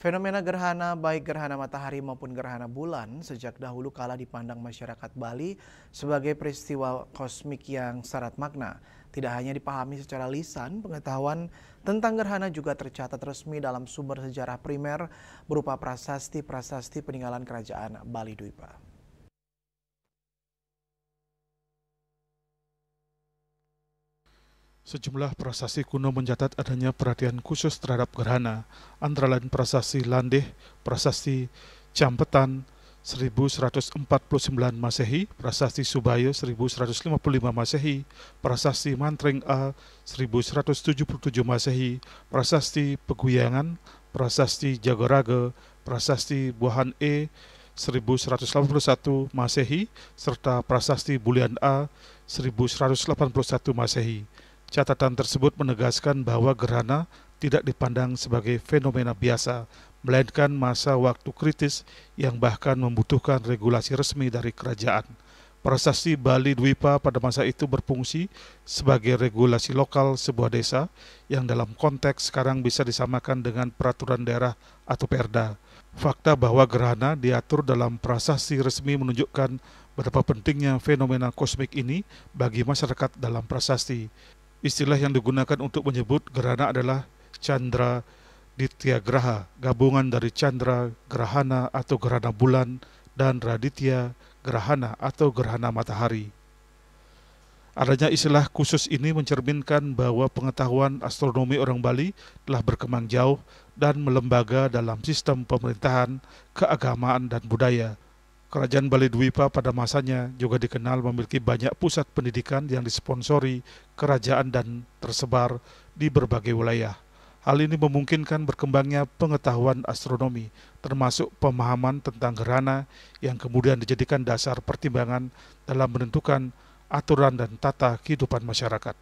Fenomena gerhana, baik gerhana matahari maupun gerhana bulan, sejak dahulu kala dipandang masyarakat Bali sebagai peristiwa kosmik yang syarat makna. Tidak hanya dipahami secara lisan, pengetahuan tentang gerhana juga tercatat resmi dalam sumber sejarah primer berupa prasasti-prasasti peninggalan kerajaan Bali Dwipa. Sejumlah prasasti kuno mencatat adanya perhatian khusus terhadap gerhana, antara lain prasasti Landeh, prasasti Campetan 1149 Masehi, prasasti Subayo 1155 Masehi, prasasti Mantreng A 1177 Masehi, prasasti Peguyangan, prasasti Jagoraga, prasasti Buahan E 1181 Masehi, serta prasasti Bulian A 1181 Masehi. Catatan tersebut menegaskan bahwa gerhana tidak dipandang sebagai fenomena biasa, melainkan masa waktu kritis yang bahkan membutuhkan regulasi resmi dari kerajaan. Prasasti Bali Dwipa pada masa itu berfungsi sebagai regulasi lokal sebuah desa yang dalam konteks sekarang bisa disamakan dengan peraturan daerah atau perda. Fakta bahwa gerhana diatur dalam prasasti resmi menunjukkan betapa pentingnya fenomena kosmik ini bagi masyarakat dalam prasasti. Istilah yang digunakan untuk menyebut gerhana adalah Chandra Ditya Graha, gabungan dari Chandra Grahana atau gerhana bulan dan Raditya Grahana atau gerhana matahari. Adanya istilah khusus ini mencerminkan bahwa pengetahuan astronomi orang Bali telah berkembang jauh dan melembaga dalam sistem pemerintahan, keagamaan, dan budaya. Kerajaan Bali Dwipa pada masanya juga dikenal memiliki banyak pusat pendidikan yang disponsori kerajaan dan tersebar di berbagai wilayah. Hal ini memungkinkan berkembangnya pengetahuan astronomi, termasuk pemahaman tentang gerhana yang kemudian dijadikan dasar pertimbangan dalam menentukan aturan dan tata kehidupan masyarakat.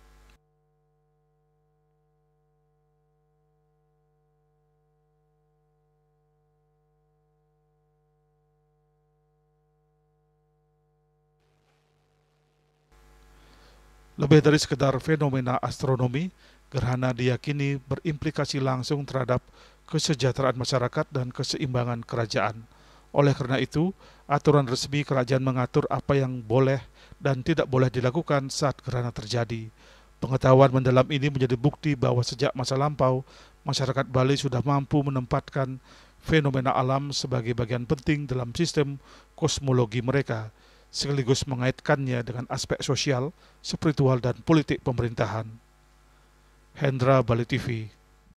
Lebih dari sekedar fenomena astronomi, gerhana diyakini berimplikasi langsung terhadap kesejahteraan masyarakat dan keseimbangan kerajaan. Oleh karena itu, aturan resmi kerajaan mengatur apa yang boleh dan tidak boleh dilakukan saat gerhana terjadi. Pengetahuan mendalam ini menjadi bukti bahwa sejak masa lampau, masyarakat Bali sudah mampu menempatkan fenomena alam sebagai bagian penting dalam sistem kosmologi mereka, sekaligus mengaitkannya dengan aspek sosial, spiritual, dan politik pemerintahan. Hendra, Bali TV.